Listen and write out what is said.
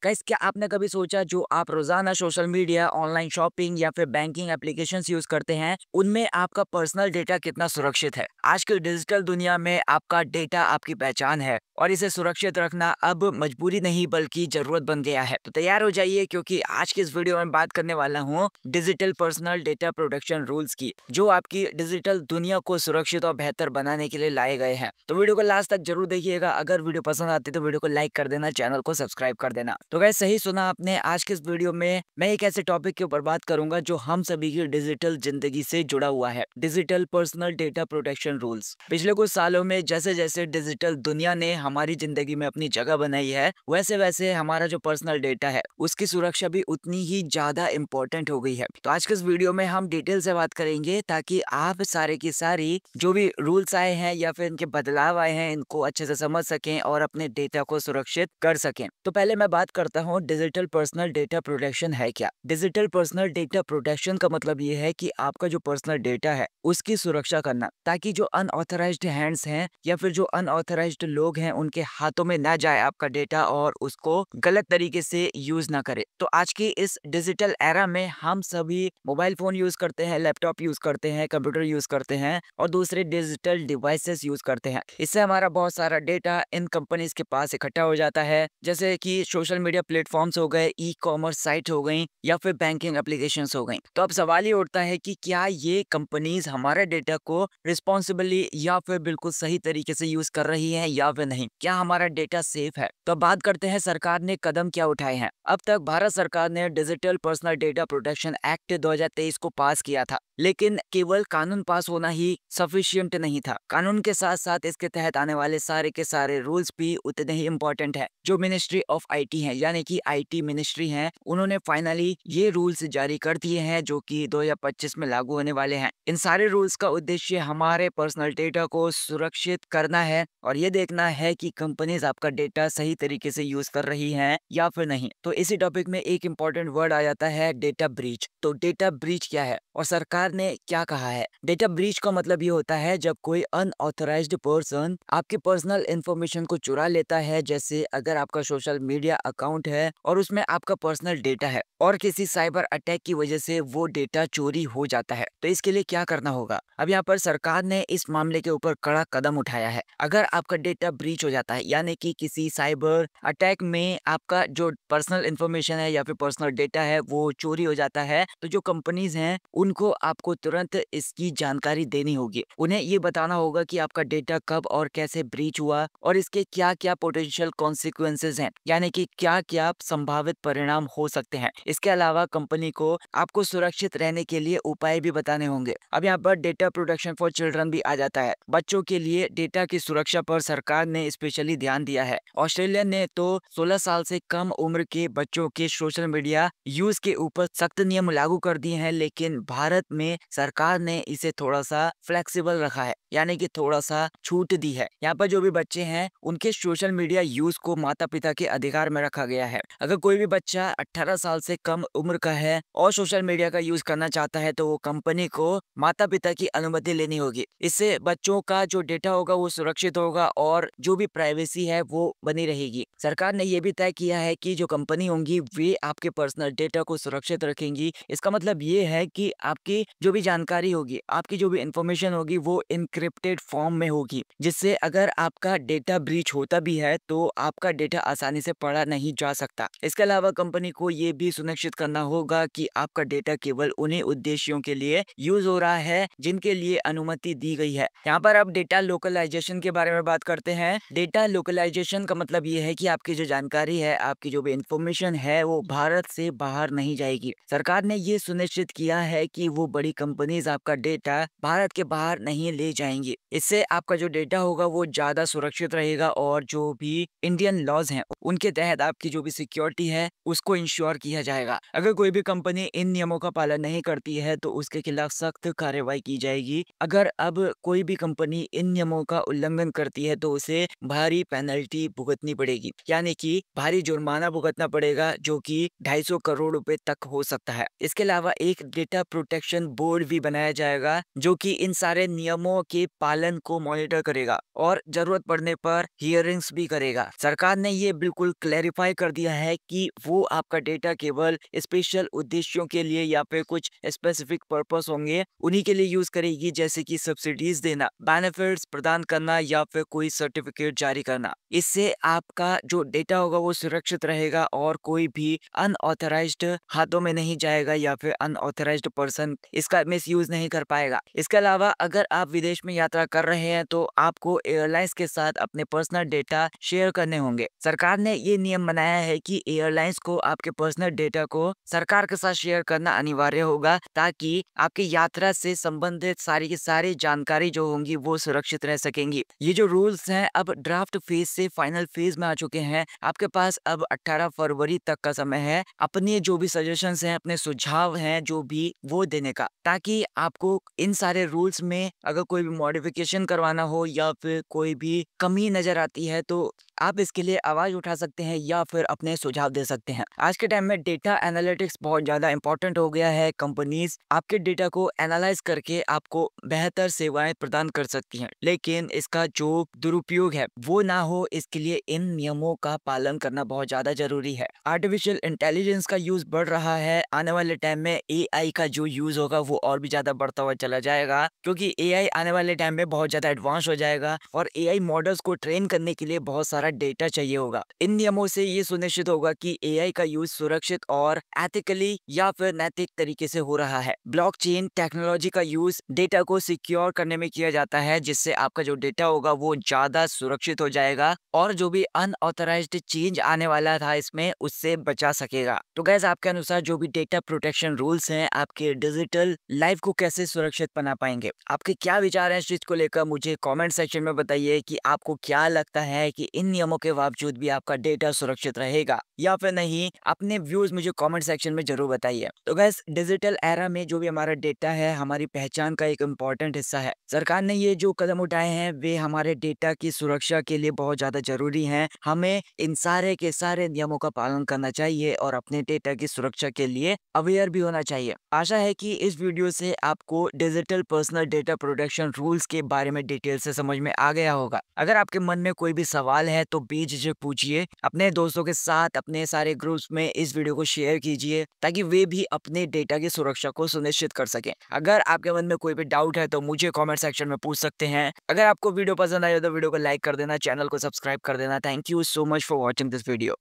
Guys, क्या आपने कभी सोचा जो आप रोजाना सोशल मीडिया, ऑनलाइन शॉपिंग या फिर बैंकिंग एप्लीकेशंस यूज करते हैं, उनमें आपका पर्सनल डेटा कितना सुरक्षित है? आज की डिजिटल दुनिया में आपका डेटा आपकी पहचान है और इसे सुरक्षित रखना अब मजबूरी नहीं बल्कि जरूरत बन गया है। तो तैयार हो जाइए क्योंकि आज की इस वीडियो में बात करने वाला हूँ digital personal data protection rules की, जो आपकी डिजिटल दुनिया को सुरक्षित और बेहतर बनाने के लिए लाए गए हैं। तो वीडियो को लास्ट तक जरूर देखिएगा। अगर वीडियो पसंद आती है तो वीडियो को लाइक कर देना, चैनल को सब्सक्राइब कर देना। तो गाइस, सही सुना आपने। आज के इस वीडियो में मैं एक ऐसे टॉपिक के ऊपर बात करूंगा जो हम सभी की डिजिटल जिंदगी से जुड़ा हुआ है, digital personal data protection rules. पिछले कुछ सालों में जैसे जैसे डिजिटल दुनिया ने हमारी जिंदगी में अपनी जगह बनाई है, वैसे वैसे हमारा जो पर्सनल डेटा है उसकी सुरक्षा भी उतनी ही ज्यादा इंपॉर्टेंट हो गई है। तो आज के इस वीडियो में हम डिटेल से बात करेंगे ताकि आप सारे की सारी जो भी रूल्स आए हैं या फिर इनके बदलाव आए हैं, इनको अच्छे से समझ सकें और अपने डेटा को सुरक्षित कर सकें। तो पहले मैं बात करता हूँ डिजिटल पर्सनल डेटा प्रोटेक्शन है क्या। डिजिटल पर्सनल डेटा प्रोटेक्शन का मतलब ये है कि आपका जो पर्सनल डेटा है उसकी सुरक्षा करना, ताकि जो अनऑथराइज्ड हैंड्स हैं या फिर जो अनऑथराइज्ड लोग हैं उनके हाथों में ना जाए आपका डेटा और उसको गलत तरीके से यूज ना करे। तो आज की इस डिजिटल एरा में हम सभी मोबाइल फोन यूज करते हैं, लैपटॉप यूज करते हैं, कंप्यूटर यूज करते हैं और दूसरे डिजिटल डिवाइसेस यूज करते हैं। इससे हमारा बहुत सारा डेटा इन कंपनीज के पास इकट्ठा हो जाता है, जैसे कि सोशल मीडिया प्लेटफॉर्म्स हो गए, ई कॉमर्स साइट हो गई या फिर बैंकिंग एप्लीकेशंस हो गई। तो अब सवाल ये उठता है कि क्या ये कंपनीज हमारे डेटा को रिस्पॉन्सिबली या फिर बिल्कुल सही तरीके से यूज कर रही है या फिर नहीं, क्या हमारा डेटा सेफ है। तो बात करते हैं सरकार ने कदम क्या उठाए हैं। अब तक भारत सरकार ने digital personal data protection act 2023 को पास किया था, लेकिन केवल कानून पास होना ही सफिशिएंट नहीं था। कानून के साथ साथ इसके तहत आने वाले सारे के सारे रूल्स भी उतने ही इम्पोर्टेंट है। जो मिनिस्ट्री ऑफ आईटी है, यानी कि आईटी मिनिस्ट्री है, उन्होंने फाइनली ये रूल्स जारी कर दिए हैं जो कि 2025 में लागू होने वाले हैं। इन सारे रूल्स का उद्देश्य हमारे पर्सनल डेटा को सुरक्षित करना है और ये देखना है कि कंपनीज आपका डेटा सही तरीके से यूज कर रही हैं या फिर नहीं। तो इसी टॉपिक में एक इंपॉर्टेंट वर्ड आ जाता है डेटा ब्रीच। तो डेटा ब्रीच क्या है और सरकार ने क्या कहा है। डेटा ब्रीच का मतलब ये होता है जब कोई अनऑथराइज्ड पर्सन आपके पर्सनल इंफॉर्मेशन को चुरा लेता है, जैसे अगर आपका सोशल मीडिया अकाउंट है और उसमें आपका पर्सनल डेटा है और किसी साइबर अटैक की वजह से वो डेटा चोरी हो जाता है। तो इसके लिए क्या करना होगा। अब यहाँ पर सरकार ने इस मामले के ऊपर कड़ा कदम उठाया है। अगर आपका डेटा ब्रीच हो जाता है, यानी कि किसी साइबर अटैक में आपका जो पर्सनल इंफॉर्मेशन है या फिर पर्सनल डेटा है वो चोरी हो जाता है, तो जो कंपनीज हैं उनको आपको तुरंत इसकी जानकारी देनी होगी। उन्हें ये बताना होगा कि आपका डेटा कब और कैसे ब्रीच हुआ और इसके क्या क्या पोटेंशियल कॉन्सिक्वेंसेज हैं, यानी कि क्या क्या संभावित परिणाम हो सकते हैं। इसके अलावा कंपनी को आपको सुरक्षित रहने के लिए उपाय भी बताने होंगे। अब यहाँ पर डेटा प्रोटेक्शन फॉर चिल्ड्रन भी आ जाता है। बच्चों के लिए डेटा की सुरक्षा पर सरकार ने स्पेशली ध्यान दिया है। ऑस्ट्रेलिया ने तो 16 साल से कम उम्र के बच्चों के सोशल मीडिया यूज के ऊपर सख्त नियम लागू कर दिए हैं, लेकिन भारत में सरकार ने इसे थोड़ा सा फ्लेक्सिबल रखा है, यानी कि थोड़ा सा छूट दी है। यहाँ पर जो भी बच्चे हैं उनके सोशल मीडिया यूज को माता पिता के अधिकार में रखा गया है। अगर कोई भी बच्चा 18 साल से कम उम्र का है और सोशल मीडिया का यूज करना चाहता है तो वो कंपनी को माता पिता की अनुमति लेनी होगी। इससे बच्चों का जो डेटा होगा वो सुरक्षित होगा और जो भी प्राइवेसी है वो बनी रहेगी। सरकार ने ये भी तय किया है कि जो कंपनी होंगी वे आपके पर्सनल डेटा को सुरक्षित रखेंगी। इसका मतलब ये है कि आपकी जो भी जानकारी होगी, आपकी जो भी इंफॉर्मेशन होगी वो इनक्रिप्टेड फॉर्म में होगी, जिससे अगर आपका डेटा ब्रीच होता भी है तो आपका डेटा आसानी से पढ़ा नहीं जा सकता। इसके अलावा कंपनी को ये भी सुनिश्चित करना होगा कि आपका डेटा केवल उन्हीं उद्देश्यों के लिए यूज हो रहा है जिनके लिए अनुमति दी गई है। यहाँ पर अब डेटा लोकलाइजेशन के बारे में बात करते हैं। डेटा लोकलाइजेशन का मतलब ये है कि आपकी जो जानकारी है, आपकी जो भी इंफॉर्मेशन है वो भारत से बाहर नहीं जाएगी। सरकार ने ये सुनिश्चित किया है कि वो बड़ी कंपनीज आपका डेटा भारत के बाहर नहीं ले जाएंगी। इससे आपका जो डेटा होगा वो ज्यादा सुरक्षित रहेगा और जो भी इंडियन लॉज हैं उनके तहत आपकी जो भी सिक्योरिटी है उसको इंश्योर किया जाएगा। अगर कोई भी कंपनी इन नियमों का पालन नहीं करती है तो उसके खिलाफ सख्त कार्रवाई की जाएगी। अगर अब कोई भी कंपनी इन नियमों का उल्लंघन करती है तो उसे भारी पेनल्टी भुगतनी पड़ेगी, यानी कि भारी जुर्माना भुगतना पड़ेगा जो कि 250 करोड़ रुपए तक हो सकता है। इसके अलावा एक डेटा प्रोटेक्शन बोर्ड भी बनाया जाएगा जो कि इन सारे नियमों के पालन को मॉनिटर करेगा और जरूरत पड़ने पर हियरिंग्स भी करेगा। सरकार ने ये बिल्कुल क्लैरिफाई कर दिया है कि वो आपका डेटा केवल स्पेशल उद्देश्यों के लिए या फिर कुछ स्पेसिफिक पर्पस होंगे उन्हीं के लिए यूज करेगी, जैसे कि सब्सिडीज देना, बेनिफिट्स प्रदान करना या फिर कोई सर्टिफिकेट जारी करना। इससे आपका जो डेटा होगा वो सुरक्षित रहेगा और कोई भी अनऑथराइज्ड हाथों में नहीं जाएगा या फिर अनऑथराइज्ड पर्सन इसका मिसयूज नहीं कर पाएगा। इसके अलावा अगर आप विदेश में यात्रा कर रहे हैं तो आपको एयरलाइंस के साथ अपने पर्सनल डेटा शेयर करने होंगे। सरकार ने ये नियम बनाया है कि एयरलाइंस को आपके पर्सनल डेटा को सरकार के साथ शेयर करना अनिवार्य होगा ताकि आपकी यात्रा से संबंधित सारी की सारी जानकारी जो होंगी वो सुरक्षित रह सकेंगी। ये जो रूल्स हैं अब ड्राफ्ट फेज से फाइनल फेज में आ चुके हैं। आपके पास अब 18 फरवरी तक का समय है अपने जो भी सजेशंस हैं, अपने सुझाव हैं जो भी वो देने का, ताकि आपको इन सारे रूल्स में अगर कोई भी मॉडिफिकेशन करवाना हो या फिर कोई भी कमी नजर आती है तो आप इसके लिए आवाज उठा सकते हैं या फिर अपने सुझाव दे सकते हैं। आज के टाइम में डेटा एनालिटिक्स बहुत ज्यादा इंपॉर्टेंट हो गया है। कंपनीज आपके डेटा को एनालाइज करके आपको बेहतर सेवाएं प्रदान कर सकती हैं, लेकिन इसका जो दुरुपयोग है वो ना हो इसके लिए इन नियमों का पालन करना बहुत ज्यादा जरूरी है। आर्टिफिशियल इंटेलिजेंस का यूज बढ़ रहा है। आने वाले टाइम में एआई का जो यूज होगा वो और भी ज्यादा बढ़ता हुआ चला जाएगा, क्योंकि एआई आने वाले टाइम में बहुत ज्यादा एडवांस हो जाएगा और एआई मॉडल्स को ट्रेन करने के लिए बहुत सारा डेटा चाहिए होगा। इन नियमों से ये सुनिश्चित होगा कि एआई का यूज सुरक्षित और एथिकली या फिर नैतिक तरीके से हो रहा है। ब्लॉकचेन टेक्नोलॉजी का यूज डेटा को सिक्योर करने में किया जाता है, जिससे आपका जो डेटा होगा वो ज्यादा सुरक्षित हो जाएगा और जो भी अनऑथराइज्ड चेंज आने वाला था इसमें उससे बचा सकेगा। तो गाइस, आपके अनुसार जो भी डेटा प्रोटेक्शन रूल्स हैं आपके डिजिटल लाइफ को कैसे सुरक्षित बना पाएंगे? आपके क्या विचार हैं इस चीज को लेकर? मुझे कमेंट सेक्शन में बताइए कि आपको क्या लगता है कि इन नियमों के बावजूद भी आपका डेटा सुरक्षित रहेगा या फिर नहीं। अपने व्यूज मुझे कमेंट सेक्शन में जरूर बताइए। तो गाइस, डिजिटल एरा में जो भी हमारा डेटा है हमारी पहचान का एक इम्पोर्टेंट हिस्सा है। सरकार ने ये जो कदम उठाए हैं वे हमारे डेटा की सुरक्षा के लिए बहुत ज्यादा जरूरी हैं। हमें इन सारे के सारे नियमों का पालन करना चाहिए और अपने डेटा की सुरक्षा के लिए अवेयर भी होना चाहिए। आशा है कि इस वीडियो से आपको digital personal data protection rules के बारे में डिटेल से समझ में आ गया होगा। अगर आपके मन में कोई भी सवाल है तो बेझिझक पूछिए। अपने दोस्तों के साथ अपने सारे ग्रुप्स में इस वीडियो को शेयर कीजिए ताकि वे भी अपने डेटा की सुरक्षा को सुनिश्चित कर सकें। अगर आपके मन में कोई भी डाउट है तो मुझे कमेंट सेक्शन में पूछ सकते हैं। अगर आपको वीडियो पसंद आए तो वीडियो को लाइक कर देना, चैनल को सब्सक्राइब कर देना। Thank you so much for watching this video.